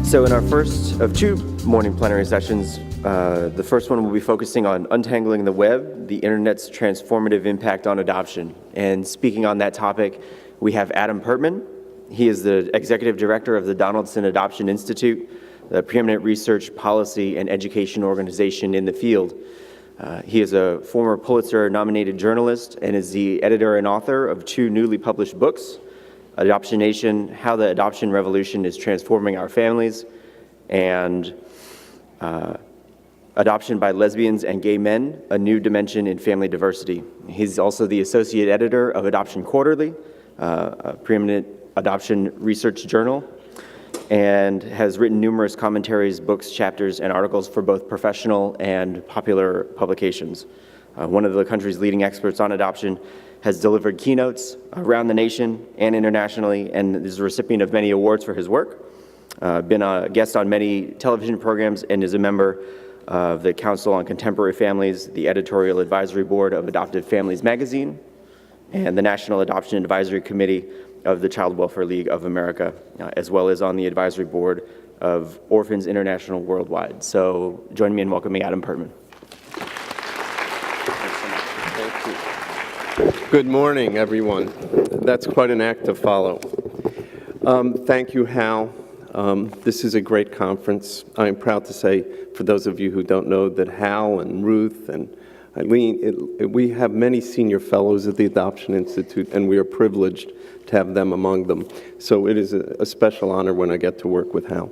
So in our first of two morning plenary sessions, the first one will be focusing on untangling the web, the internet's transformative impact on adoption. And speaking on that topic, we have Adam Pertman. He is the executive director of the Donaldson Adoption Institute, the preeminent research, policy, and education organization in the field. He is a former Pulitzer-nominated journalist and is the editor and author of two newly published books, Adoption Nation, How the Adoption Revolution is Transforming Our Families, and Adoption by Lesbians and Gay Men, A New Dimension in Family Diversity. He's also the associate editor of Adoption Quarterly, a preeminent adoption research journal, and has written numerous commentaries, books, chapters, and articles for both professional and popular publications. One of the country's leading experts on adoption, has delivered keynotes around the nation and internationally, and is a recipient of many awards for his work. Been a guest on many television programs and is a member of the Council on Contemporary Families, the editorial advisory board of Adoptive Families Magazine, and the National Adoption Advisory Committee of the Child Welfare League of America, as well as on the advisory board of Orphans International Worldwide. So join me in welcoming Adam Pertman. Good morning, everyone. That's quite an act to follow. Thank you, Hal. This is a great conference. I am proud to say, for those of you who don't know, that Hal and Ruth and Eileen, we have many senior fellows at the Adoption Institute, and we are privileged to have them among them. So it is a special honor when I get to work with Hal.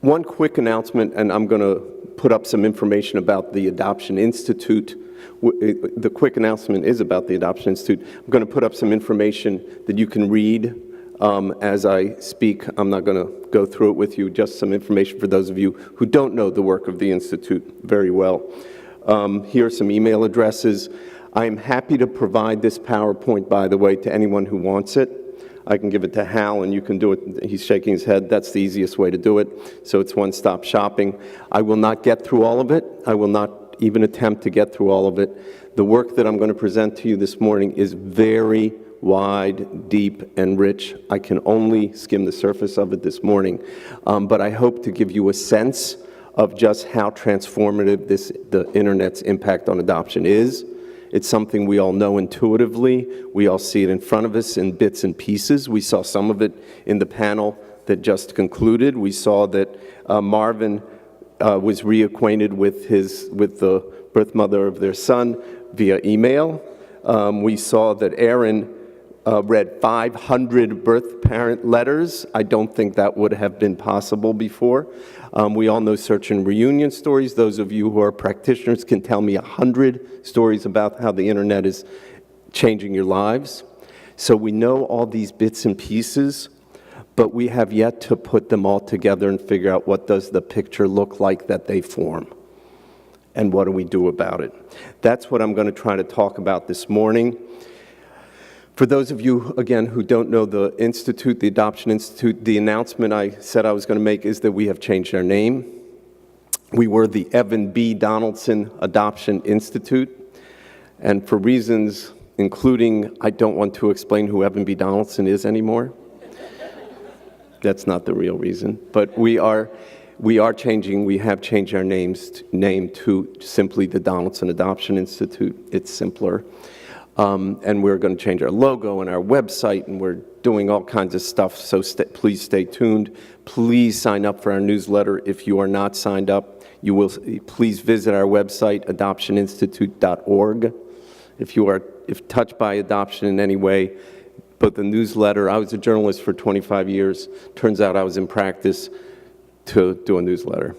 One quick announcement, and I'm going to put up some information about the Adoption Institute. The quick announcement is about the Adoption Institute. I'm going to put up some information that you can read as I speak. I'm not going to go through it with you, just some information for those of you who don't know the work of the Institute very well. Here are some email addresses. I am happy to provide this PowerPoint, by the way, to anyone who wants it. I can give it to Hal, and you can do it. He's shaking his head. That's the easiest way to do it. So it's one-stop shopping. I will not get through all of it. I will not even attempt to get through all of it. The work that I'm going to present to you this morning is very wide, deep, and rich. I can only skim the surface of it this morning, but I hope to give you a sense of just how transformative the Internet's impact on adoption is. It's something we all know intuitively. We all see it in front of us in bits and pieces. We saw some of it in the panel that just concluded. We saw that Marvin was reacquainted with the birth mother of their son via email. We saw that Aaron read 500 birth parent letters. I don't think that would have been possible before. We all know search and reunion stories. Those of you who are practitioners can tell me 100 stories about how the internet is changing your lives. So we know all these bits and pieces, but we have yet to put them all together and figure out what does the picture look like that they form, and what do we do about it. That's what I'm going to try to talk about this morning. For those of you, again, who don't know the Institute, the Adoption Institute, the announcement I said I was going to make is that we have changed our name. We were the Evan B. Donaldson Adoption Institute, and for reasons including I don't want to explain who Evan B. Donaldson is anymore. That's not the real reason, but we have changed our name to simply the Donaldson Adoption Institute. It's simpler. And we're going to change our logo and our website, and we're doing all kinds of stuff, so please stay tuned. Please sign up for our newsletter. If you are not signed up, please visit our website, adoptioninstitute.org. If touched by adoption in any way, but the newsletter, I was a journalist for 25 years. Turns out I was in practice to do a newsletter.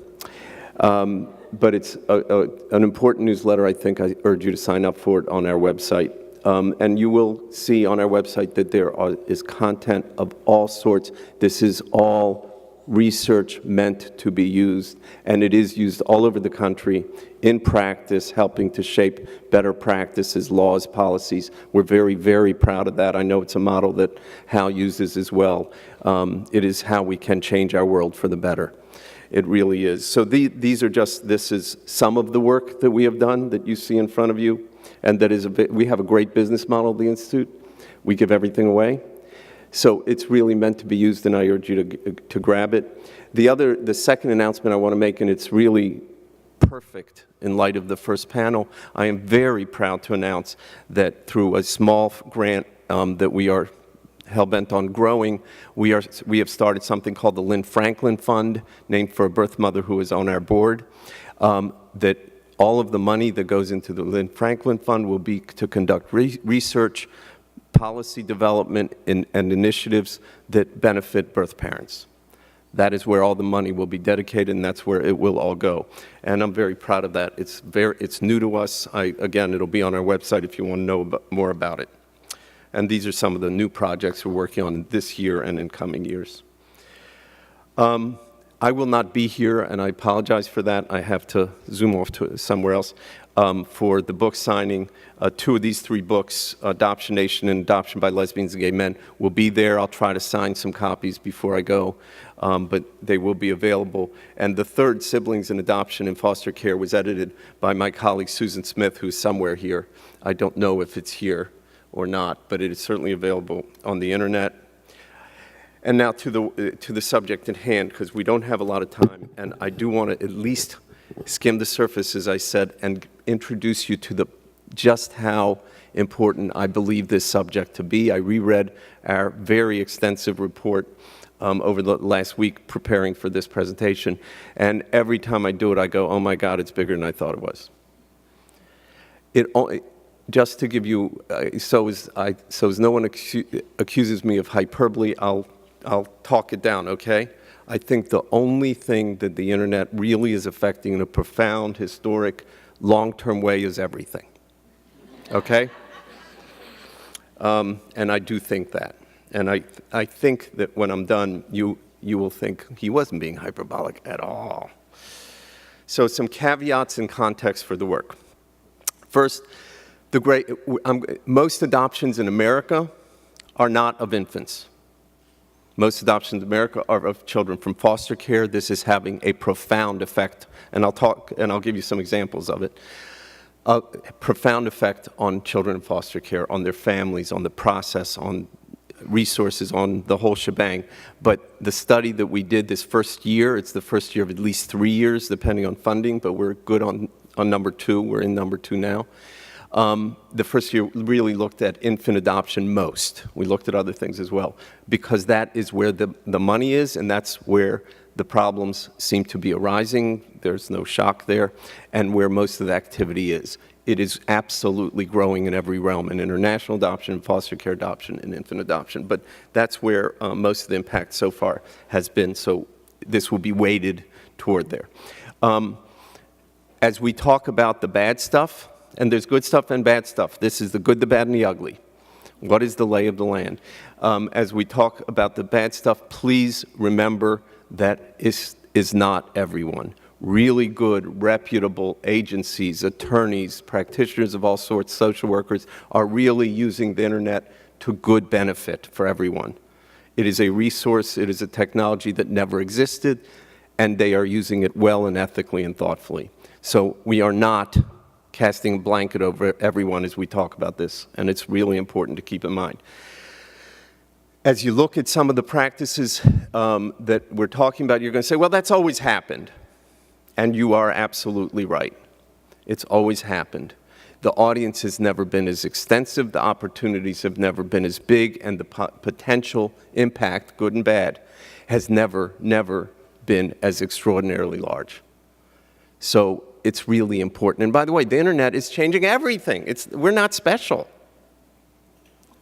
But it's an important newsletter. I think I urge you to sign up for it on our website. And you will see on our website that there is content of all sorts. This is all research meant to be used, and it is used all over the country in practice, helping to shape better practices, laws, policies. We're very, very proud of that. I know it's a model that Hal uses as well. It is how we can change our world for the better. It really is. So this is some of the work that we have done that you see in front of you, and that is we have a great business model at the Institute. We give everything away. So it's really meant to be used, and I urge you to grab it. The second announcement I want to make, and it's really perfect in light of the first panel, I am very proud to announce that through a small grant that we are hell-bent on growing, we have started something called the Lynn Franklin Fund, named for a birth mother who is on our board, that all of the money that goes into the Lynn Franklin Fund will be to conduct research, policy development, and initiatives that benefit birth parents. That is where all the money will be dedicated, and that's where it will all go. And I'm very proud of that. It's new to us. Again, it'll be on our website if you want to know more about it. And these are some of the new projects we're working on this year and in coming years. I will not be here, and I apologize for that. I have to zoom off to somewhere else for the book signing. Two of these three books, Adoption Nation and Adoption by Lesbians and Gay Men, will be there. I'll try to sign some copies before I go, but they will be available. And the third, Siblings in Adoption and Foster Care, was edited by my colleague Susan Smith, who's somewhere here. I don't know if it's here or not, but it is certainly available on the internet. And now to the subject at hand, because we don't have a lot of time, and I do want to at least skim the surface, as I said, and introduce you to just how important I believe this subject to be. I reread our very extensive report over the last week preparing for this presentation, and every time I do it, I go, oh my God, it's bigger than I thought it was. Just to give you, so as no one accuses me of hyperbole, I'll talk it down, okay? I think the only thing that the internet really is affecting in a profound, historic, long-term way is everything, okay? And I do think that. And I think that when I'm done, you will think he wasn't being hyperbolic at all. So some caveats and context for the work. First, most adoptions in America are not of infants. Most adoptions in America are of children from foster care. This is having a profound effect, and I'll give you some examples of it. A profound effect on children in foster care, on their families, on the process, on resources, on the whole shebang. But the study that we did this first year, it's the first year of at least 3 years, depending on funding, but we're good on number 2. We're in number 2 now. The first year really looked at infant adoption most. We looked at other things as well, because that is where the money is, and that's where the problems seem to be arising. There's no shock there, and where most of the activity is. It is absolutely growing in every realm, in international adoption, foster care adoption, and infant adoption. But that's where most of the impact so far has been, so this will be weighted toward there. As we talk about the bad stuff, and there's good stuff and bad stuff. This is the good, the bad, and the ugly. What is the lay of the land? As we talk about the bad stuff, please remember that is not everyone. Really good, reputable agencies, attorneys, practitioners of all sorts, social workers, are really using the internet to good benefit for everyone. It is a resource, it is a technology that never existed, and they are using it well and ethically and thoughtfully. So we are not casting a blanket over everyone as we talk about this, and it's really important to keep in mind. As you look at some of the practices that we're talking about, you're going to say, well, that's always happened. And you are absolutely right. It's always happened. The audience has never been as extensive, the opportunities have never been as big, and the potential impact, good and bad, has never been as extraordinarily large. So it's really important. And by the way, the internet is changing everything. We're not special.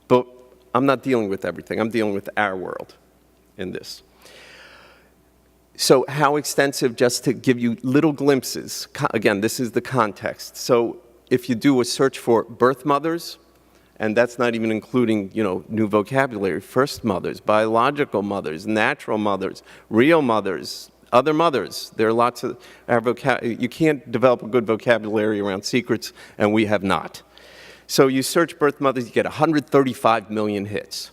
But I'm not dealing with everything. I'm dealing with our world in this. So how extensive, just to give you little glimpses. Again, this is the context. So if you do a search for birth mothers, and that's not even including, new vocabulary, first mothers, biological mothers, natural mothers, real mothers, other mothers. There are lots of you can't develop a good vocabulary around secrets, and we have not. So you search birth mothers, you get 135 million hits.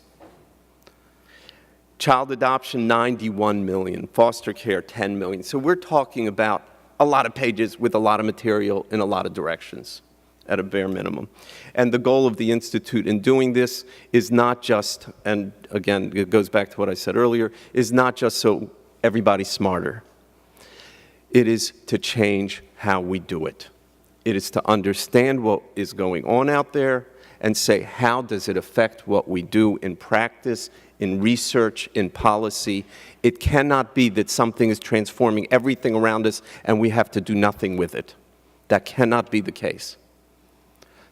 Child adoption, 91 million. Foster care, 10 million. So we're talking about a lot of pages with a lot of material in a lot of directions. at a bare minimum. And the goal of the Institute in doing this is not just, and again, it goes back to what I said earlier, is not just so everybody's smarter. It is to change how we do it. It is to understand what is going on out there and say, how does it affect what we do in practice, in research, in policy? It cannot be that something is transforming everything around us and we have to do nothing with it. That cannot be the case.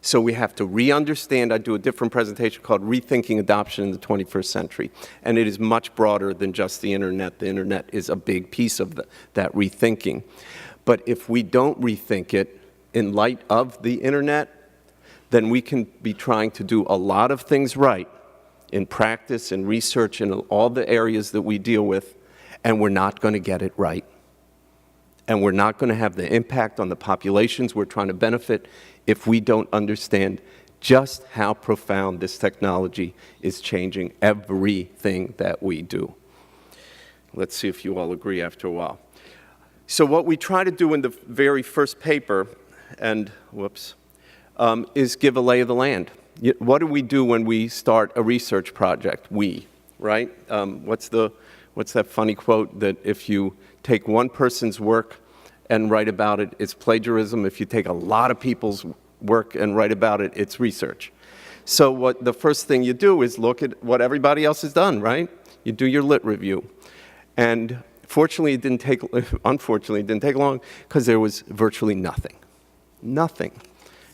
So we have to re-understand. I do a different presentation called Rethinking Adoption in the 21st Century, and it is much broader than just the internet. The internet is a big piece of that rethinking. But if we don't rethink it in light of the internet, then we can be trying to do a lot of things right in practice, in research, in all the areas that we deal with, and we're not going to get it right. And we're not going to have the impact on the populations we're trying to benefit if we don't understand just how profound this technology is changing everything that we do. Let's see if you all agree after a while. So what we try to do in the very first paper, and is give a lay of the land. What do we do when we start a research project? We, right? What's that funny quote that if you take one person's work and write about it, it's plagiarism. If you take a lot of people's work and write about it, it's research. So the first thing you do is look at what everybody else has done, right? You do your lit review. And unfortunately, it didn't take long because there was virtually nothing. Nothing.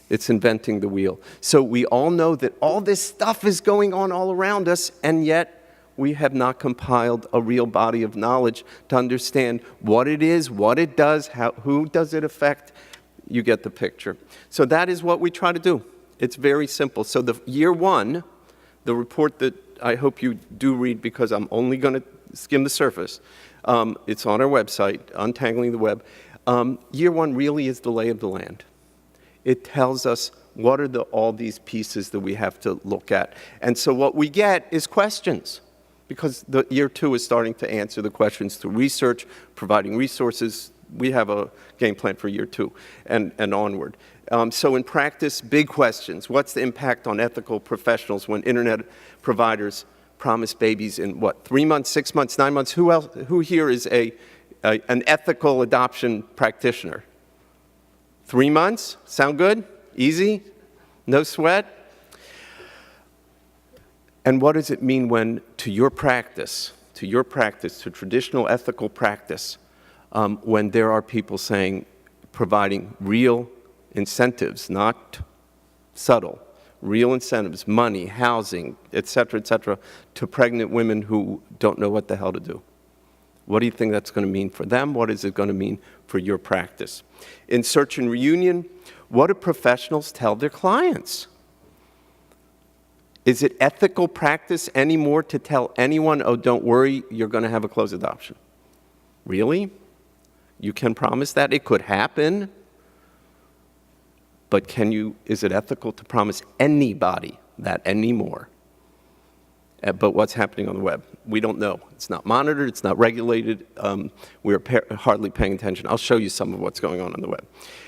It's inventing the wheel. So we all know that all this stuff is going on all around us, and yet we have not compiled a real body of knowledge to understand what it is, what it does, who does it affect. You get the picture. So that is what we try to do. It's very simple. So the year one, the report that I hope you do read because I'm only going to skim the surface, it's on our website, Untangling the Web. Year one really is the lay of the land. It tells us what are all these pieces that we have to look at. And so what we get is questions, because the year two is starting to answer the questions through research, providing resources. We have a game plan for year two and onward. So in practice, big questions. What's the impact on ethical professionals when internet providers promise babies in 3 months, 6 months, 9 months? Who here is an ethical adoption practitioner? 3 months? Sound good? Easy? No sweat? And what does it mean when, to your practice, to traditional ethical practice, when there are people saying, providing real incentives, not subtle, real incentives, money, housing, et cetera, to pregnant women who don't know what the hell to do? What do you think that's going to mean for them? What is it going to mean for your practice? In Search and Reunion, what do professionals tell their clients? Is it ethical practice anymore to tell anyone, oh, don't worry, you're going to have a closed adoption? Really? You can promise that? It could happen. But is it ethical to promise anybody that anymore? But what's happening on the web? We don't know. It's not monitored. It's not regulated. We're hardly paying attention. I'll show you some of what's going on the web.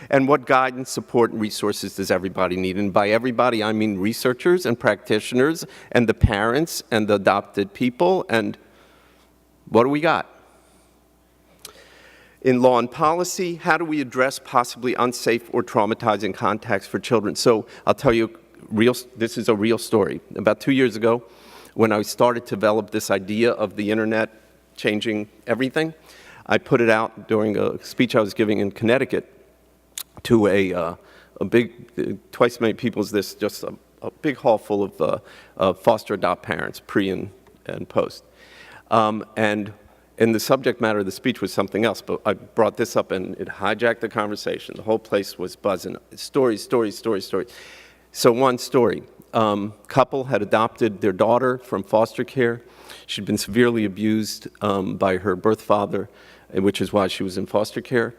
And what guidance, support, and resources does everybody need? And by everybody, I mean researchers and practitioners and the parents and the adopted people. And what do we got? In law and policy, how do we address possibly unsafe or traumatizing contacts for children? So I'll tell you, this is a real story. About 2 years ago, when I started to develop this idea of the internet changing everything, I put it out during a speech I was giving in Connecticut to a big, twice as many people as this, just a big hall full of foster adopt parents, pre and post. And the subject matter of the speech was something else, but I brought this up and it hijacked the conversation. The whole place was buzzing. Stories. So one story. Couple had adopted their daughter from foster care. She'd been severely abused by her birth father, which is why she was in foster care.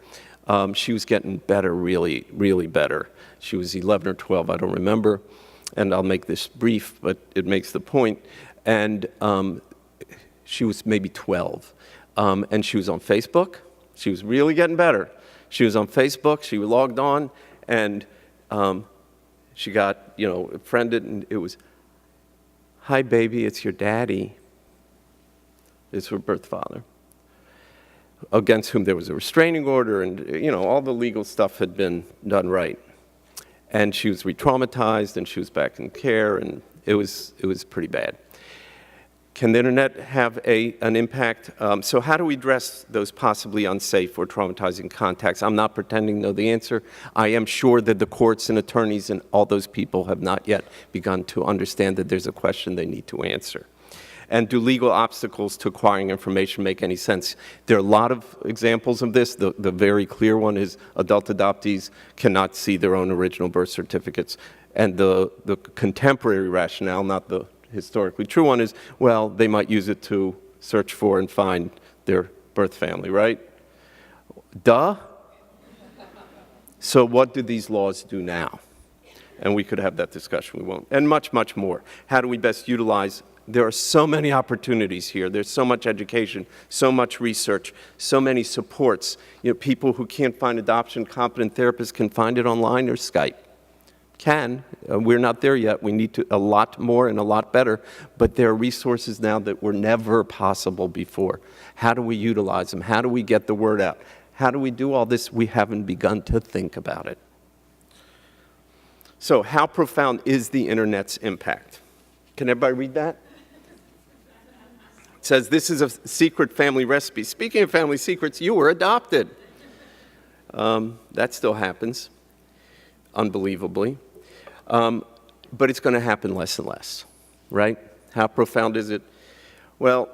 She was getting better, really, really better. She was 11 or 12, I don't remember. And I'll make this brief, but it makes the point. And she was maybe 12. And she was on Facebook. She was really getting better. She was on Facebook. She logged on, and She got, friended, and it was, "Hi, baby, it's your daddy." It's her birth father, against whom there was a restraining order, and, all the legal stuff had been done right. And she was re-traumatized, and she was back in care, and it was pretty bad. Can the internet have an impact? So how do we address those possibly unsafe or traumatizing contacts? I'm not pretending to know the answer. I am sure that the courts and attorneys and all those people have not yet begun to understand that there's a question they need to answer. And do legal obstacles to acquiring information make any sense? There are a lot of examples of this. The very clear one is adult adoptees cannot see their own original birth certificates. And the contemporary rationale, not the historically true one, is, well, they might use it to search for and find their birth family, right? Duh. So what do these laws do now? And we could have that discussion, we won't. And much, much more. How do we best utilize? There are so many opportunities here. There's so much education, so much research, so many supports. People who can't find adoption, competent therapists can find it online or Skype. We're not there yet. We need to a lot more and a lot better, but there are resources now that were never possible before. How do we utilize them? How do we get the word out? How do we do all this? We haven't begun to think about it. So how profound is the internet's impact? Can everybody read that? It says, this is a secret family recipe. Speaking of family secrets, you were adopted. That still happens, unbelievably. But it's going to happen less and less, right? How profound is it? Well,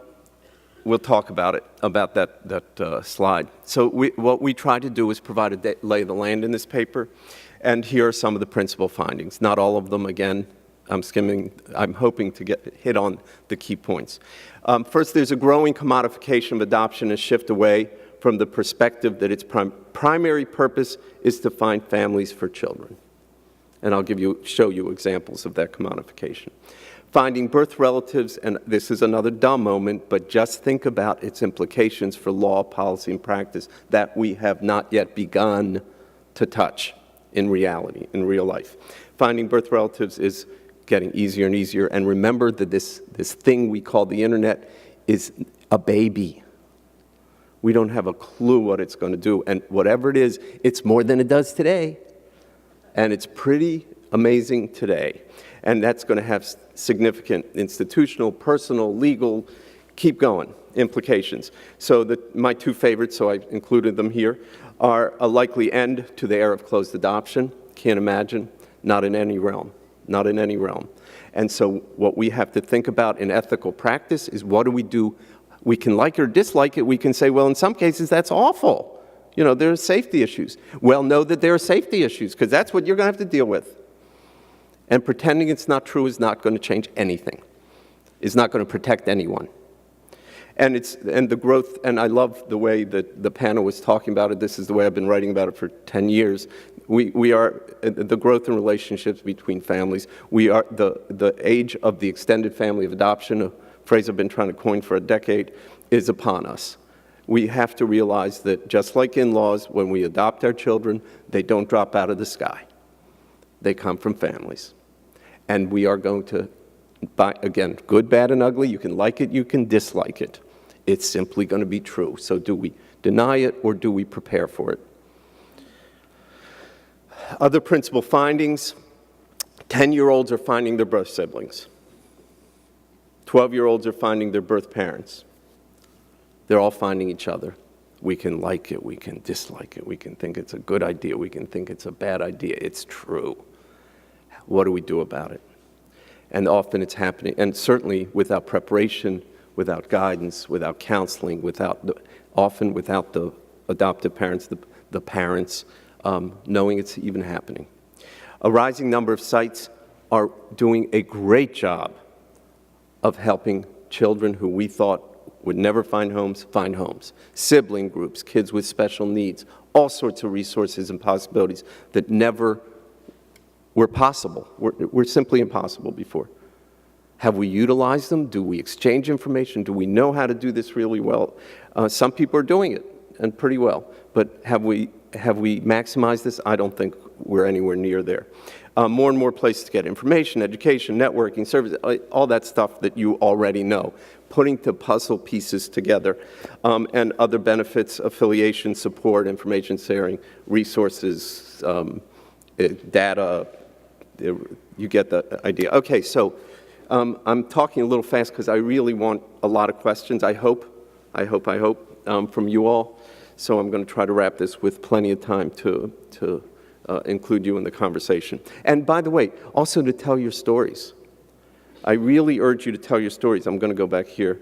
we'll talk about it, about that slide. So what we try to do is provide a lay of the land in this paper, and here are some of the principal findings. Not all of them, again. I'm hoping to hit on the key points. First, there's a growing commodification of adoption and shift away from the perspective that its primary purpose is to find families for children. And I'll show you examples of that commodification. Finding birth relatives, and this is another dumb moment, but just think about its implications for law, policy, and practice that we have not yet begun to touch in reality, in real life. Finding birth relatives is getting easier and easier, and remember that this thing we call the internet is a baby. We don't have a clue what it's going to do, and whatever it is, it's more than it does today. And it's pretty amazing today. And that's going to have significant institutional, personal, legal, keep going, implications. So my two favorites, so I included them here, are a likely end to the era of closed adoption. Can't imagine. Not in any realm. Not in any realm. And so what we have to think about in ethical practice is, what do we do? We can like it or dislike it. We can say, well, in some cases, that's awful. There are safety issues. Well, know that there are safety issues, because that's what you're going to have to deal with. And pretending it's not true is not going to change anything. It's not going to protect anyone. And the growth, and I love the way that the panel was talking about it. This is the way I've been writing about it for 10 years. We are, the growth in relationships between families. We are, the age of the extended family of adoption, a phrase I've been trying to coin for a decade, is upon us. We have to realize that just like in-laws, when we adopt our children, they don't drop out of the sky. They come from families. And we are going to, again, good, bad, and ugly, you can like it, you can dislike it. It's simply going to be true. So do we deny it, or do we prepare for it? Other principal findings: 10-year-olds are finding their birth siblings. 12-year-olds are finding their birth parents. They're all finding each other. We can like it, we can dislike it, we can think it's a good idea, we can think it's a bad idea. It's true. What do we do about it? And often it's happening, and certainly without preparation, without guidance, without counseling, often without the adoptive parents, the parents, knowing it's even happening. A rising number of sites are doing a great job of helping children who we thought would never find homes. Sibling groups, kids with special needs, all sorts of resources and possibilities that never were possible, were simply impossible before. Have we utilized them? Do we exchange information? Do we know how to do this really well? Some people are doing it, and pretty well. But have we have we maximized this? I don't think we're anywhere near there. More and more places to get information, education, networking, service, all that stuff that you already know. Putting the puzzle pieces together, and other benefits, affiliation, support, information sharing, resources, data, you get the idea. Okay, so I'm talking a little fast because I really want a lot of questions, I hope, from you all. So I'm going to try to wrap this with plenty of time to include you in the conversation. And by the way, also to tell your stories. I really urge you to tell your stories. I'm going to go back here.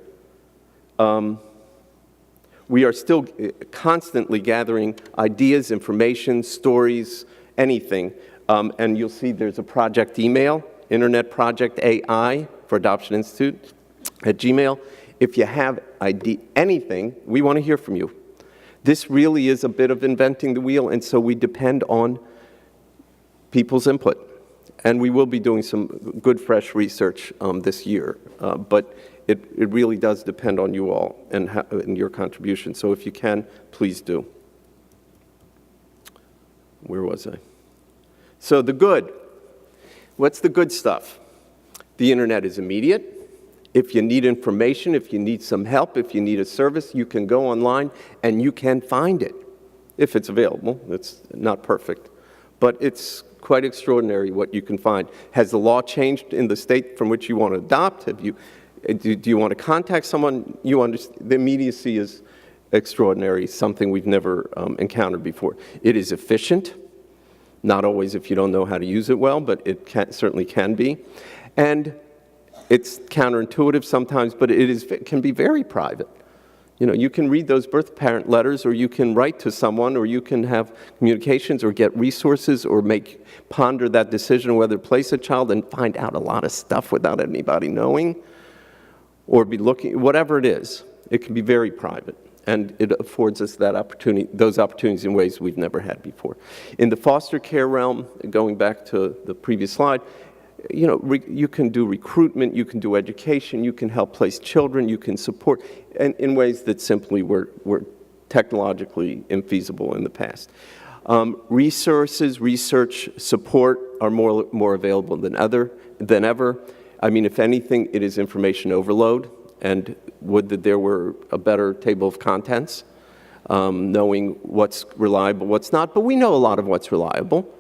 We are still constantly gathering ideas, information, stories, anything. And you'll see there's a project email, Internet Project AI for Adoption Institute at Gmail. If you have anything, we want to hear from you. This really is a bit of inventing the wheel, and so we depend on people's input. And we will be doing some good, fresh research this year. But it really does depend on you all and your contribution. So if you can, please do. Where was I? So the good. What's the good stuff? The internet is immediate. If you need information, if you need some help, if you need a service, you can go online and you can find it, if it's available. It's not perfect, but it's quite extraordinary what you can find. Has the law changed in the state from which you want to adopt? Do you want to contact someone? You understand, the immediacy is extraordinary, something we've never encountered before. It is efficient, not always if you don't know how to use it well, but it certainly can be. And it's counterintuitive sometimes, but it can be very private. You know, you can read those birth parent letters, or you can write to someone, or you can have communications, or get resources, or ponder that decision whether to place a child and find out a lot of stuff without anybody knowing, or be looking, whatever it is. It can be very private, and it affords us that opportunity, those opportunities in ways we've never had before. In the foster care realm, going back to the previous slide, you know, you can do recruitment, you can do education, you can help place children, you can support in ways that simply were technologically infeasible in the past. Resources, research, support are more available than ever. I mean, if anything, it is information overload, and would that there were a better table of contents, knowing what's reliable, what's not, but we know a lot of what's reliable.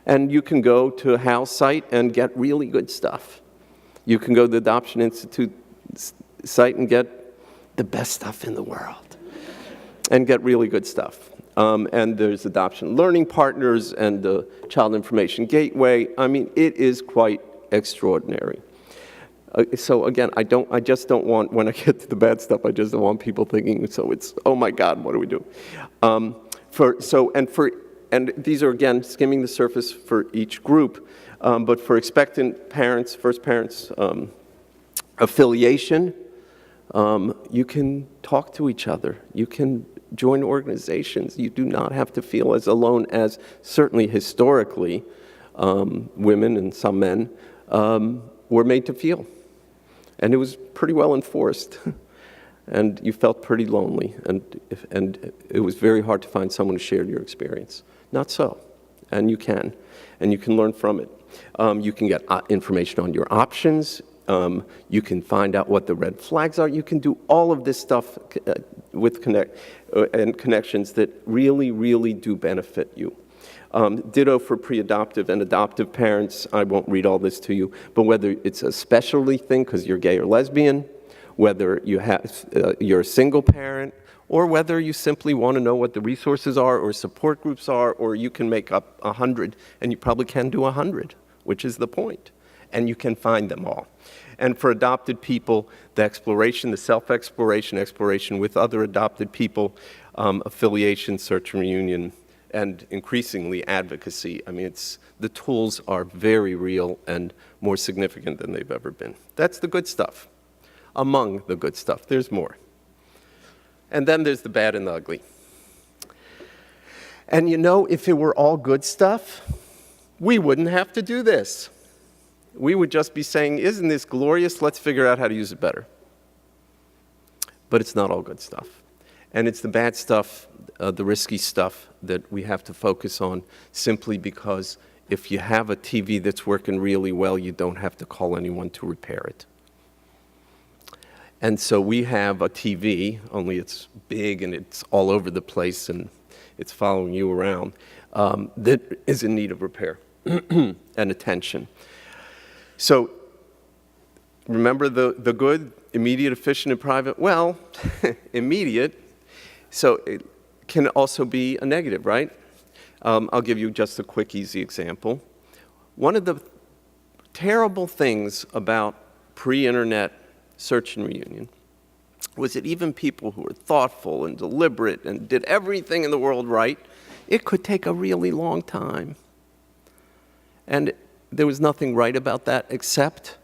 And you can go to a house site and get really good stuff. You can go to the Adoption Institute site and get the best stuff in the world and get really good stuff. And there's adoption learning partners and the Child Information Gateway. I mean, it is quite extraordinary. So again, I just don't want, when I get to the bad stuff, I just don't want people thinking, so it's, oh my God, what do we do? And these are, again, skimming the surface for each group, but for expectant parents, first parents, affiliation, you can talk to each other. You can join organizations. You do not have to feel as alone as, certainly historically, women and some men were made to feel. And it was pretty well enforced. And you felt pretty lonely, and it was very hard to find someone who shared your experience. Not so, and you can learn from it. You can get information on your options. You can find out what the red flags are. You can do all of this stuff with connections that really, really do benefit you. Ditto for pre-adoptive and adoptive parents. I won't read all this to you, but whether it's a specialty thing because you're gay or lesbian, whether you're a single parent, or whether you simply want to know what the resources are or support groups are, or you can make up 100, and you probably can do 100, which is the point, and you can find them all. And for adopted people, the exploration, the self-exploration, exploration with other adopted people, affiliation, search and reunion, and increasingly advocacy. I mean, the tools are very real and more significant than they've ever been. That's the good stuff. Among the good stuff, there's more. And then there's the bad and the ugly. And you know, if it were all good stuff, we wouldn't have to do this. We would just be saying, isn't this glorious? Let's figure out how to use it better. But it's not all good stuff. And it's the bad stuff, the risky stuff that we have to focus on, simply because if you have a TV that's working really well, you don't have to call anyone to repair it. And so we have a TV, only it's big and it's all over the place and it's following you around, that is in need of repair and attention. So remember the good, immediate, efficient, and private? Well, immediate, so it can also be a negative, right? I'll give you just a quick, easy example. One of the terrible things about pre-internet search and reunion was that even people who were thoughtful and deliberate and did everything in the world right, it could take a really long time. And there was nothing right about that, except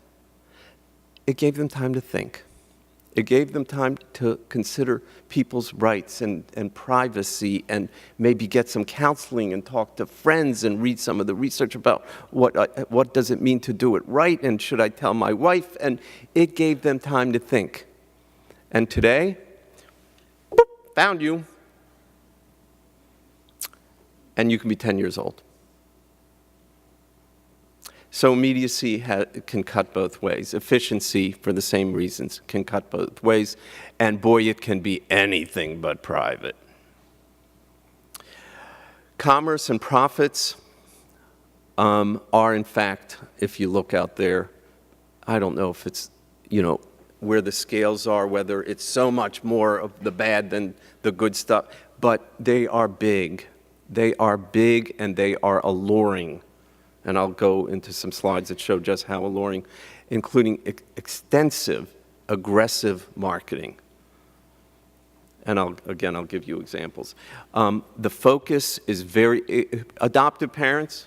it gave them time to think. It gave them time to consider people's rights and privacy, and maybe get some counseling and talk to friends and read some of the research about what does it mean to do it right, and should I tell my wife? And it gave them time to think. And today, boop, found you. And you can be 10 years old. So immediacy can cut both ways. Efficiency, for the same reasons, can cut both ways. And boy, it can be anything but private. Commerce and profits are, in fact, if you look out there, I don't know if it's, where the scales are, whether it's so much more of the bad than the good stuff, but they are big. They are big and they are alluring. And I'll go into some slides that show just how alluring, including extensive, aggressive marketing. And I'll give you examples. The focus is adoptive parents,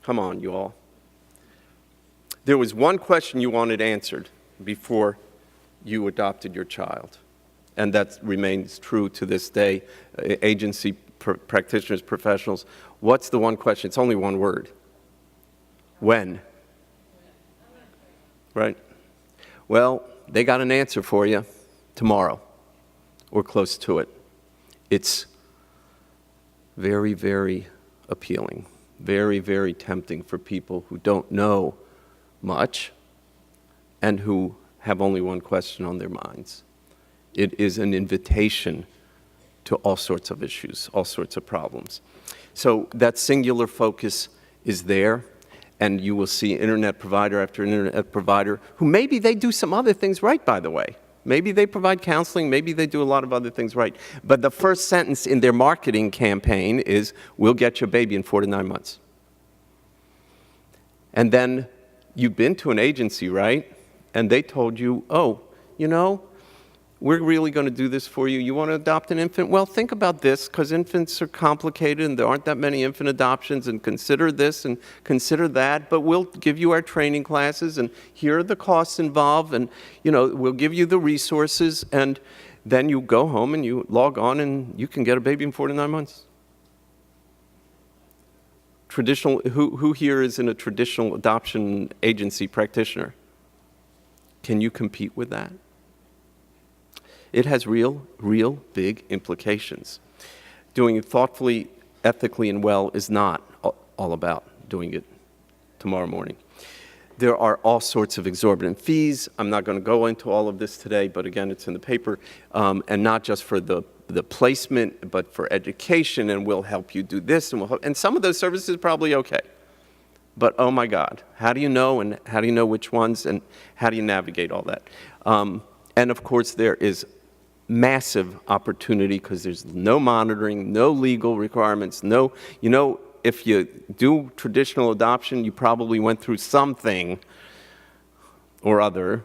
come on, you all. There was one question you wanted answered before you adopted your child. And that remains true to this day. Agency practitioners, professionals, what's the one question? It's only one word. When? Right? Well, they got an answer for you tomorrow, or close to it. It's very, very appealing, very, very tempting for people who don't know much and who have only one question on their minds. It is an invitation to all sorts of issues, all sorts of problems. So that singular focus is there, and you will see internet provider after internet provider who maybe they do some other things right, by the way. Maybe they provide counseling, maybe they do a lot of other things right. But the first sentence in their marketing campaign is, we'll get your baby in 4 to 9 months. And then you've been to an agency, right? And they told you, oh, we're really going to do this for you. You want to adopt an infant? Well, think about this, because infants are complicated and there aren't that many infant adoptions, and consider this and consider that, but we'll give you our training classes, and here are the costs involved, and we'll give you the resources, and then you go home and you log on and you can get a baby in 4 to 9 months. Who here is in a traditional adoption agency practitioner? Can you compete with that? It has real big implications. Doing it thoughtfully, ethically, and well is not all about doing it tomorrow morning. There are all sorts of exorbitant fees. I'm not going to go into all of this today, but again, it's in the paper, and not just for the placement, but for education, and we'll help you do this, and some of those services are probably okay. But oh my God, how do you know, and how do you know which ones, and how do you navigate all that? And of course, there is massive opportunity because there's no monitoring, no legal requirements, if you do traditional adoption, you probably went through something or other,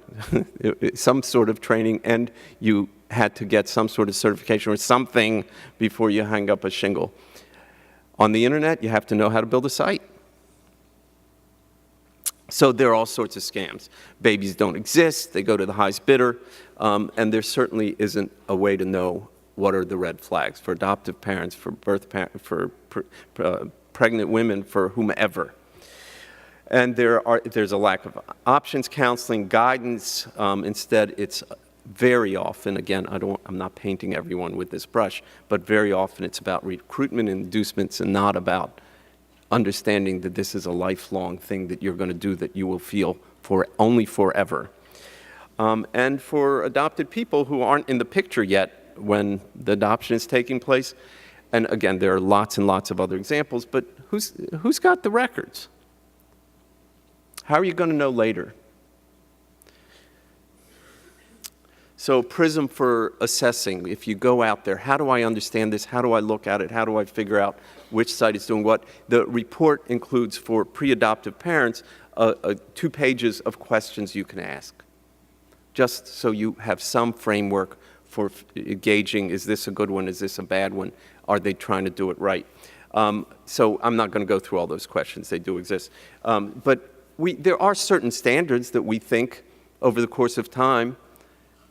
some sort of training, and you had to get some sort of certification or something before you hang up a shingle. On the internet, you have to know how to build a site. So there are all sorts of scams. Babies don't exist, they go to the highest bidder, and there certainly isn't a way to know what are the red flags for adoptive parents, for pregnant women, for whomever. And there's a lack of options, counseling, guidance. Instead, it's very often, again, I'm not painting everyone with this brush, but very often it's about recruitment and inducements and not about understanding that this is a lifelong thing that you're going to do that you will feel for only forever. And for adopted people who aren't in the picture yet when the adoption is taking place, and again, there are lots and lots of other examples, but who's got the records? How are you going to know later? So Prism for assessing, if you go out there, how do I understand this? How do I look at it? How do I figure out which site is doing what? The report includes for pre-adoptive parents 2 pages of questions you can ask, just so you have some framework for gauging, is this a good one, is this a bad one, are they trying to do it right? So I'm not going to go through all those questions, they do exist. But there are certain standards that we think over the course of time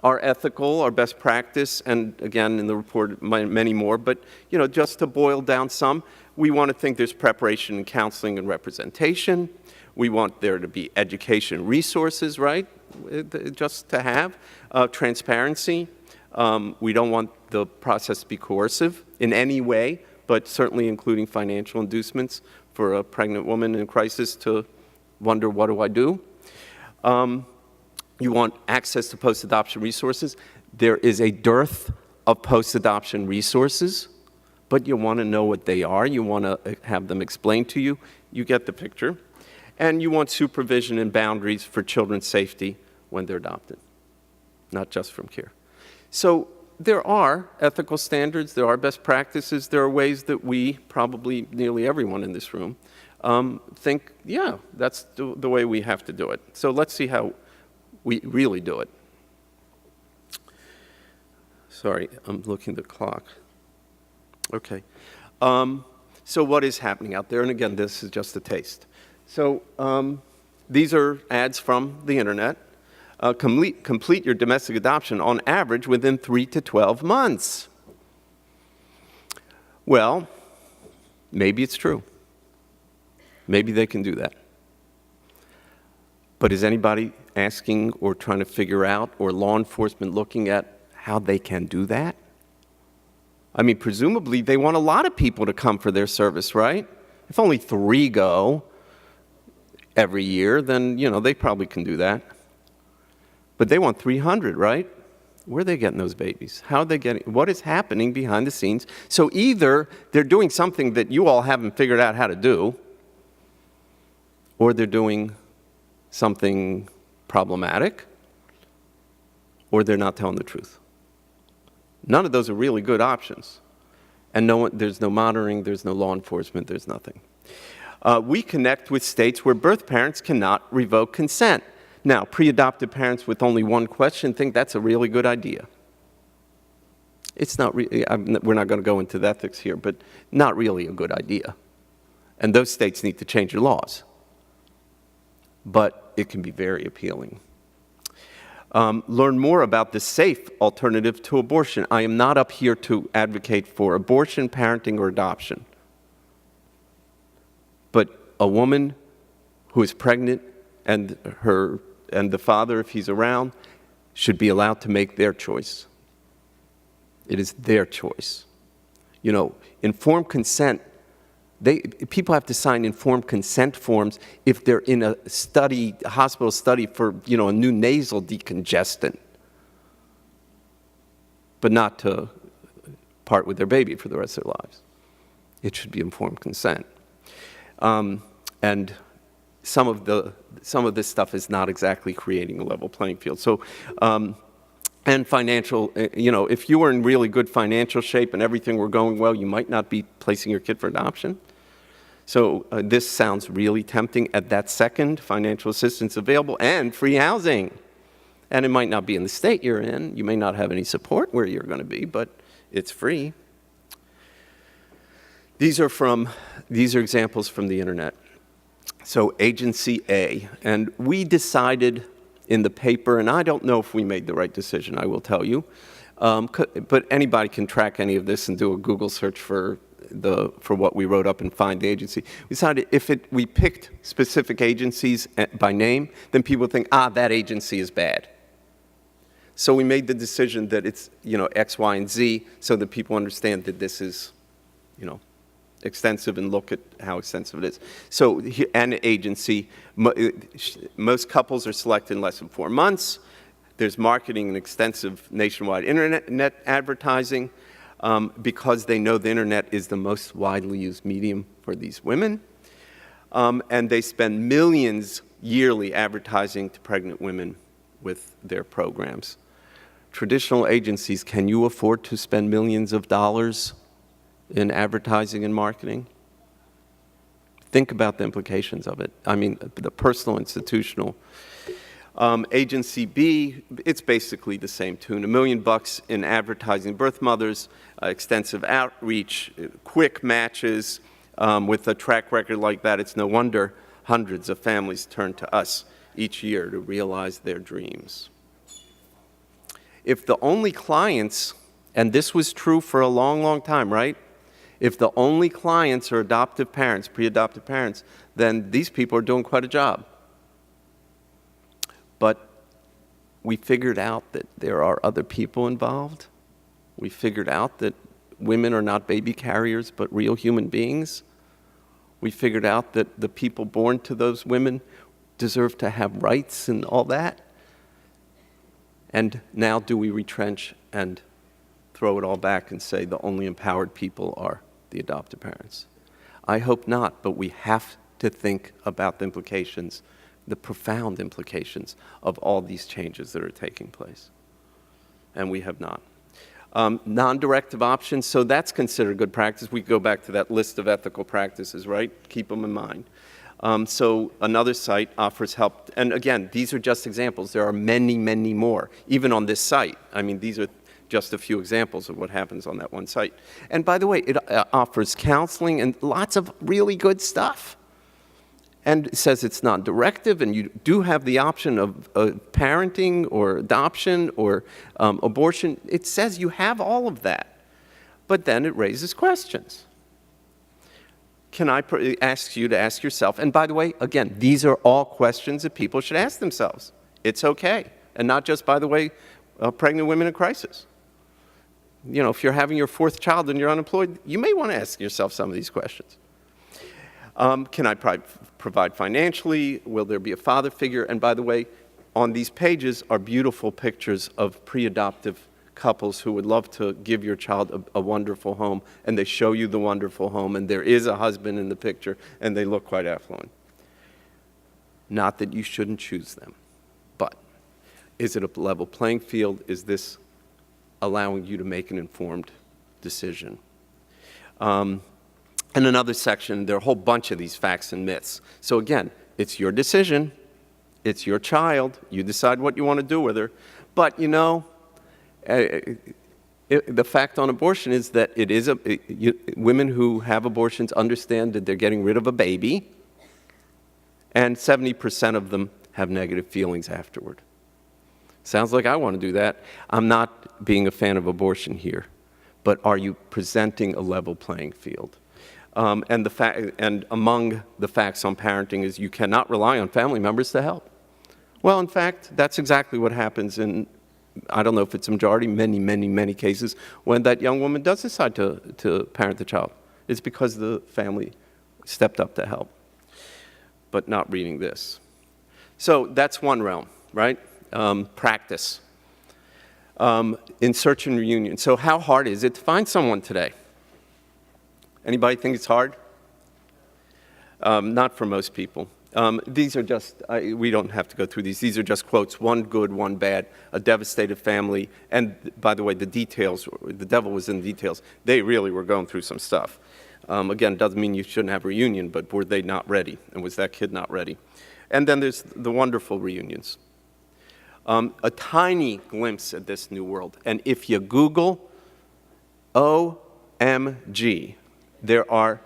are ethical, are best practice, and again, in the report, many more, but just to boil down some, we want to think there's preparation and counseling and representation. We want there to be education resources, right, just to have. Transparency. We don't want the process to be coercive in any way, but certainly including financial inducements for a pregnant woman in crisis to wonder, what do I do? You want access to post-adoption resources. There is a dearth of post-adoption resources, but you want to know what they are. You want to have them explained to you. You get the picture. And you want supervision and boundaries for children's safety when they're adopted, not just from care. So there are ethical standards. There are best practices. There are ways that we, probably nearly everyone in this room, think, yeah, that's the way we have to do it. So let's see how we really do it. Sorry, I'm looking at the clock. Okay. So what is happening out there? And again, this is just a taste. So these are ads from the internet. Complete your domestic adoption on average within 3 to 12 months. Well, maybe it's true. Maybe they can do that. But is anybody asking or trying to figure out, or law enforcement looking at how they can do that? I mean, presumably they want a lot of people to come for their service, right? If only 3 go every year, then, they probably can do that. But they want 300, right? Where are they getting those babies? How are they getting, what is happening behind the scenes? So either they're doing something that you all haven't figured out how to do, or they're doing something problematic, or they're not telling the truth. None of those are really good options. And there's no monitoring, there's no law enforcement, there's nothing. We connect with states where birth parents cannot revoke consent. Now, pre-adopted parents with only one question think that's a really good idea. It's not we're not going to go into the ethics here, but not really a good idea. And those states need to change their laws. But it can be very appealing. Learn more about the safe alternative to abortion. I am not up here to advocate for abortion, parenting, or adoption. But a woman who is pregnant and the father, if he's around, should be allowed to make their choice. It is their choice. Informed consent, people have to sign informed consent forms if they're in a hospital study for, a new nasal decongestant, but not to part with their baby for the rest of their lives. It should be informed consent. And some of this stuff is not exactly creating a level playing field. So, and financial, if you were in really good financial shape and everything were going well, you might not be placing your kid for adoption. So this sounds really tempting at that second, financial assistance available and free housing. And it might not be in the state you're in. You may not have any support where you're going to be, but it's free. These are examples from the internet. So Agency A, and we decided in the paper, and I don't know if we made the right decision, I will tell you, but anybody can track any of this and do a Google search for what we wrote up and find the agency. We decided we picked specific agencies by name, then people think, that agency is bad. So we made the decision that it's, X, Y, and Z so that people understand that this is, extensive and look at how extensive it is. So, and agency, most couples are selected in less than 4 months. There's marketing and extensive nationwide internet advertising because they know the internet is the most widely used medium for these women. And they spend millions yearly advertising to pregnant women with their programs. Traditional agencies, can you afford to spend millions of dollars in advertising and marketing? Think about the implications of it. I mean, the personal, institutional. Agency B, it's basically the same tune. $1 million in advertising birth mothers, extensive outreach, quick matches. With a track record like that, it's no wonder hundreds of families turn to us each year to realize their dreams. If the only clients, and this was true for a long, long time, right? If the only clients are adoptive parents, pre-adoptive parents, then these people are doing quite a job. But we figured out that there are other people involved. We figured out that women are not baby carriers, but real human beings. We figured out that the people born to those women deserve to have rights and all that. And now do we retrench and throw it all back and say the only empowered people are the adoptive parents? I hope not, but we have to think about the implications, the profound implications of all these changes that are taking place. And we have not. Non-directive options, so that's considered good practice. We go back to that list of ethical practices, right? Keep them in mind. So another site offers help, and again, these are just examples. There are many, many more, even on this site. I mean, these are just a few examples of what happens on that one site. And by the way, it offers counseling and lots of really good stuff. And it says it's non-directive, and you do have the option of parenting or adoption or abortion. It says you have all of that. But then it raises questions. Can I ask you to ask yourself, and by the way, again, these are all questions that people should ask themselves. It's okay. And not just, by the way, pregnant women in crisis. If you're having your 4th child and you're unemployed, you may want to ask yourself some of these questions. Can I provide financially? Will there be a father figure? And by the way, on these pages are beautiful pictures of pre-adoptive couples who would love to give your child a wonderful home, and they show you the wonderful home, and there is a husband in the picture, and they look quite affluent. Not that you shouldn't choose them, but is it a level playing field? Is this allowing you to make an informed decision? In another section, there are a whole bunch of these facts and myths. So again, it's your decision. It's your child. You decide what you want to do with her. But, the fact on abortion is that it is women who have abortions understand that they're getting rid of a baby, and 70% of them have negative feelings afterward. Sounds like I want to do that. I'm not being a fan of abortion here, but are you presenting a level playing field? And among the facts on parenting is you cannot rely on family members to help. Well, in fact, that's exactly what happens in, I don't know if it's a majority, many, many, many cases when that young woman does decide to parent the child. It's because the family stepped up to help, but not reading this. So that's one realm, right? Practice. In search and reunion. So how hard is it to find someone today? Anybody think it's hard? Not for most people. These are just, we don't have to go through these. These are just quotes, one good, one bad, a devastated family. And by the way, the details, the devil was in the details. They really were going through some stuff. Again, it doesn't mean you shouldn't have a reunion, but were they not ready? And was that kid not ready? And then there's the wonderful reunions. A tiny glimpse at this new world. And if you Google OMG, there are,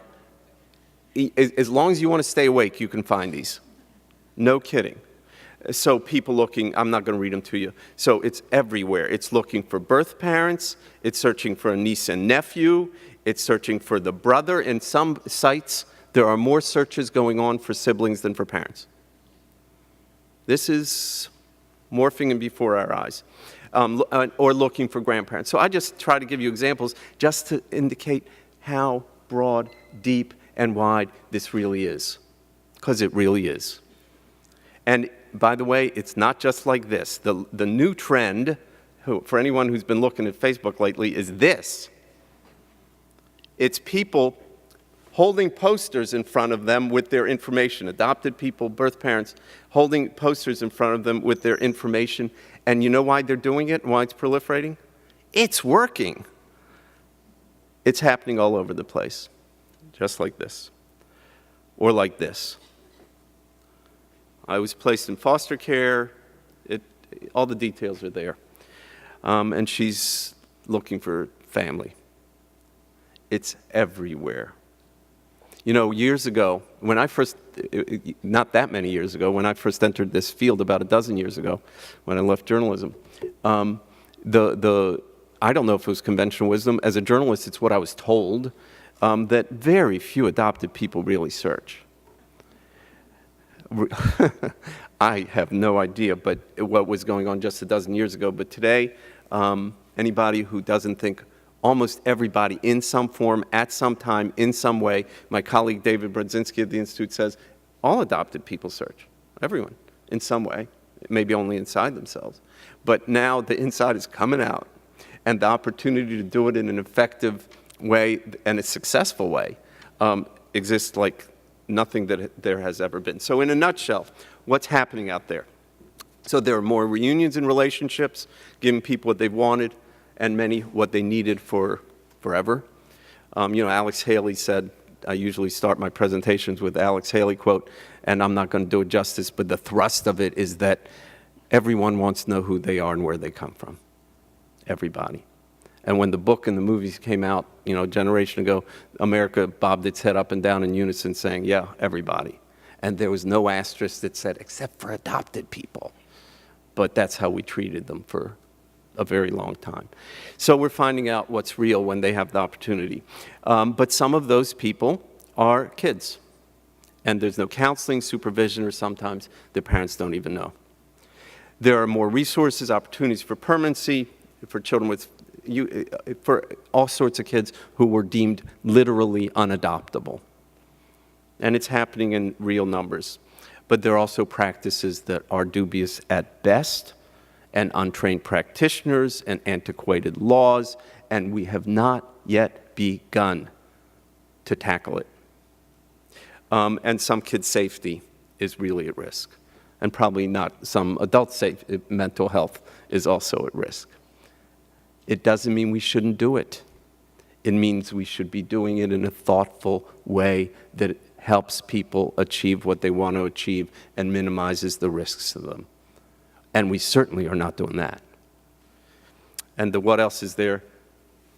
as long as you want to stay awake, you can find these. No kidding. So people looking, I'm not going to read them to you. So it's everywhere. It's looking for birth parents. It's searching for a niece and nephew. It's searching for the brother. In some sites, there are more searches going on for siblings than for parents. This is morphing in before our eyes. or looking for grandparents. So I just try to give you examples just to indicate how broad, deep, and wide this really is, because it really is. And by the way, it's not just like this. The new trend, for anyone who's been looking at Facebook lately, is this. It's people holding posters in front of them with their information, adopted people, birth parents, holding posters in front of them with their information. And you know why they're doing it and why it's proliferating? It's working. It's happening all over the place, just like this, or like this. I was placed in foster care. All the details are there. And she's looking for family. It's everywhere. You know, years ago, when I first, not that many years ago, when I first entered this field about a dozen years ago, when I left journalism, I don't know if it was conventional wisdom. As a journalist, it's what I was told, that very few adopted people really search. I have no idea but what was going on just a dozen years ago. But today, anybody who doesn't think almost everybody in some form, at some time, in some way, my colleague David Brodzinski of the Institute says, all adopted people search, everyone, in some way, maybe only inside themselves. But now the inside is coming out, and the opportunity to do it in an effective way and a successful way exists like nothing that there has ever been. So in a nutshell, what's happening out there? So there are more reunions in relationships, giving people what they've wanted, and many what they needed for forever. You know, Alex Haley said, I usually start my presentations with Alex Haley quote, and I'm not going to do it justice, but the thrust of it is that everyone wants to know who they are and where they come from. Everybody. And when the book and the movies came out, you know, a generation ago, America bobbed its head up and down in unison saying, yeah, everybody. And there was no asterisk that said, except for adopted people. But that's how we treated them for a very long time. So we're finding out what's real when they have the opportunity. But some of those people are kids. And there's no counseling, supervision, or sometimes their parents don't even know. There are more resources, opportunities for permanency, for children with, for all sorts of kids who were deemed literally unadoptable. And it's happening in real numbers. But there are also practices that are dubious at best, and untrained practitioners and antiquated laws, and we have not yet begun to tackle it. And some kids' safety is really at risk, and probably not some adult mental health is also at risk. It doesn't mean we shouldn't do it. It means we should be doing it in a thoughtful way that helps people achieve what they want to achieve and minimizes the risks to them. And we certainly are not doing that. And what else is there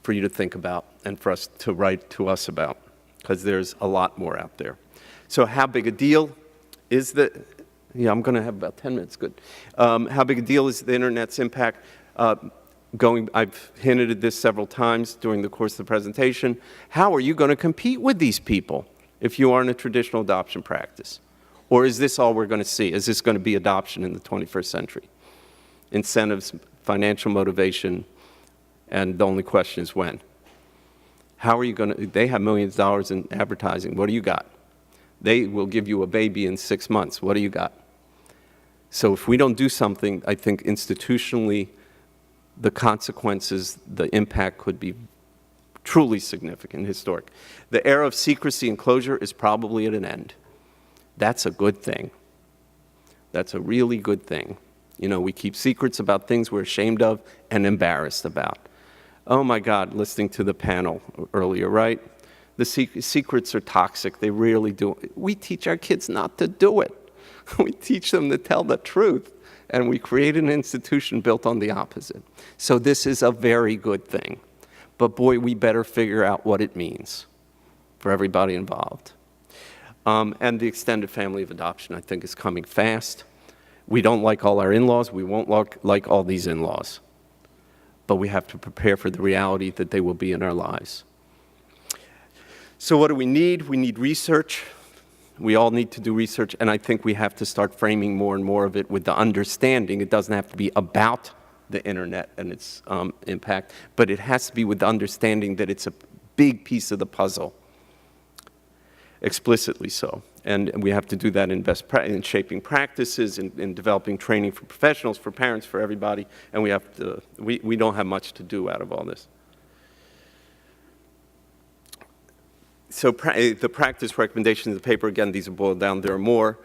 for you to think about and for us to write to us about? Because there's a lot more out there. So how big a deal is the, yeah, I'm going to have about 10 minutes, good. How big a deal is the Internet's impact? I've hinted at this several times during the course of the presentation. How are you going to compete with these people if you are in a traditional adoption practice? Or is this all we're going to see? Is this going to be adoption in the 21st century? Incentives, financial motivation, and the only question is when. How are you going to, they have millions of dollars in advertising. What do you got? They will give you a baby in 6 months. What do you got? So if we don't do something, I think institutionally, the consequences, the impact could be truly significant, historic. The era of secrecy and closure is probably at an end. That's a good thing. That's a really good thing. You know, we keep secrets about things we're ashamed of and embarrassed about. Oh my God, listening to the panel earlier, right? The secrets are toxic. They really do. We teach our kids not to do it. We teach them to tell the truth. And we create an institution built on the opposite. So this is a very good thing. But boy, we better figure out what it means for everybody involved. And the extended family of adoption, I think, is coming fast. We don't like all our in-laws. We won't like all these in-laws. But we have to prepare for the reality that they will be in our lives. So what do we need? We need research. We all need to do research, and I think we have to start framing more and more of it with the understanding it doesn't have to be about the internet and its impact, but it has to be with the understanding that it's a big piece of the puzzle, explicitly so. And we have to do that in shaping practices, in developing training for professionals, for parents, for everybody, and we don't have much to do out of all this. So the practice recommendations of the paper, again, these are boiled down, there are more.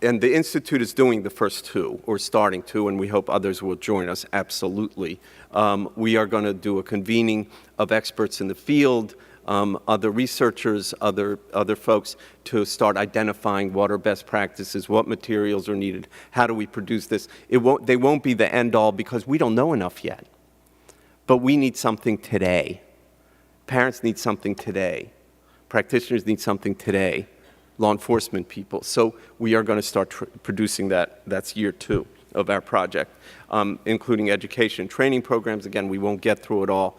And the Institute is doing the first two, or starting to, and we hope others will join us, absolutely. We are going to do a convening of experts in the field, other researchers, other folks, to start identifying what are best practices, what materials are needed, how do we produce this. They won't be the end-all because we don't know enough yet. But we need something today. Parents need something today. Practitioners need something today. Law enforcement people. So we are going to start producing that. That's year 2 of our project, including education training programs. Again, we won't get through it all,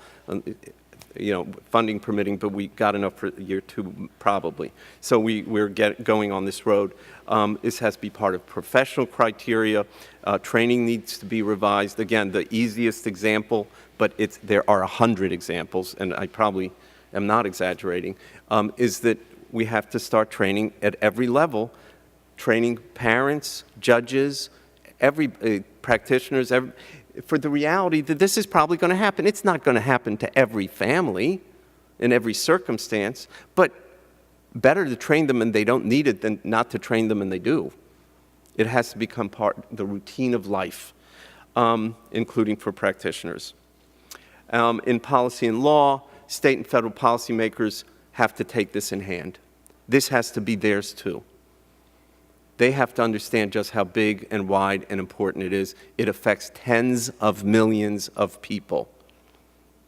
funding permitting, but we got enough for year 2 probably. So we're going on this road. This has to be part of professional criteria. Training needs to be revised. Again, the easiest example, but there are 100 examples, and I probably am not exaggerating, is that we have to start training at every level, training parents, judges, practitioners, for the reality that this is probably going to happen. It's not going to happen to every family in every circumstance, but better to train them and they don't need it than not to train them and they do. It has to become part of the routine of life, including for practitioners. In policy and law, state and federal policymakers have to take this in hand. This has to be theirs too. They have to understand just how big and wide and important it is. It affects tens of millions of people.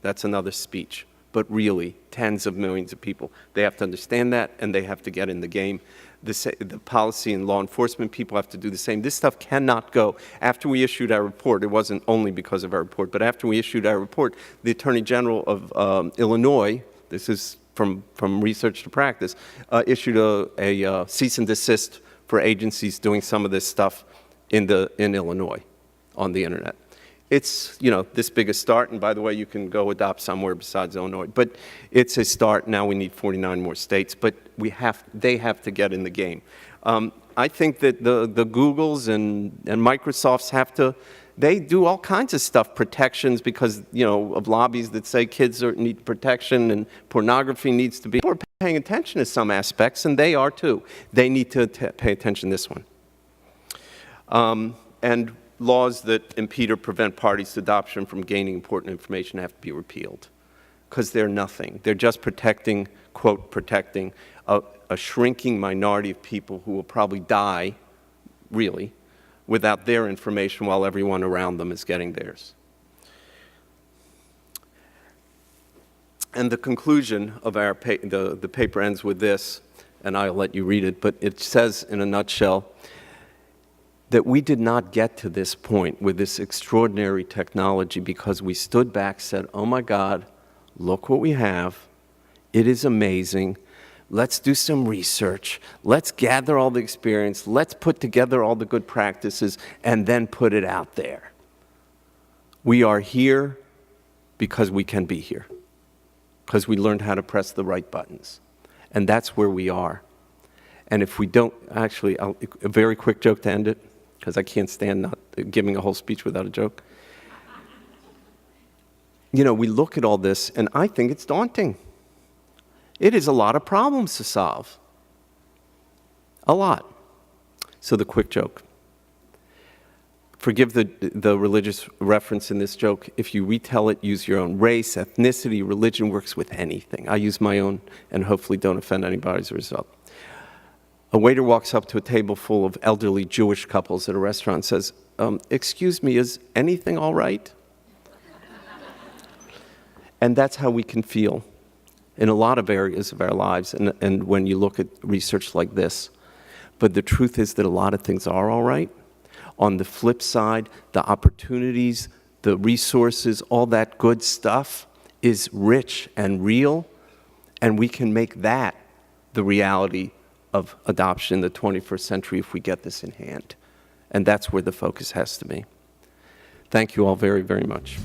That's another speech, but really tens of millions of people. They have to understand that and they have to get in the game. The policy and law enforcement people have to do the same. This stuff cannot go. After we issued our report, it wasn't only because of our report, but after we issued our report, the Attorney General of Illinois, this is from research to practice, issued a cease and desist for agencies doing some of this stuff in Illinois on the internet. It's, this big a start, and by the way, you can go adopt somewhere besides Illinois, but it's a start. Now we need 49 more states, but they have to get in the game. I think that the Googles and Microsofts have to, they do all kinds of stuff, protections, because, of lobbies that say kids need protection and pornography needs to be. People are paying attention to some aspects, and they are too. They need to pay attention to this one. And laws that impede or prevent parties to adoption from gaining important information have to be repealed, because they're nothing. They're just protecting, quote, protecting a shrinking minority of people who will probably die, really, without their information while everyone around them is getting theirs. And the conclusion of our the paper ends with this, and I'll let you read it, but it says in a nutshell that we did not get to this point with this extraordinary technology because we stood back, said, oh my God, look what we have. It is amazing. Let's do some research. Let's gather all the experience. Let's put together all the good practices and then put it out there. We are here because we can be here, because we learned how to press the right buttons. And that's where we are. And if we don't, actually, a very quick joke to end it, because I can't stand not giving a whole speech without a joke. We look at all this, and I think it's daunting. It is a lot of problems to solve. A lot. So the quick joke. Forgive the religious reference in this joke. If you retell it, use your own race, ethnicity, religion, works with anything. I use my own and hopefully don't offend anybody as a result. A waiter walks up to a table full of elderly Jewish couples at a restaurant and says, excuse me, is anything all right? And that's how we can feel in a lot of areas of our lives, and when you look at research like this. But the truth is that a lot of things are all right. On the flip side, the opportunities, the resources, all that good stuff is rich and real, and we can make that the reality of adoption in the 21st century if we get this in hand. And that's where the focus has to be. Thank you all very, very much.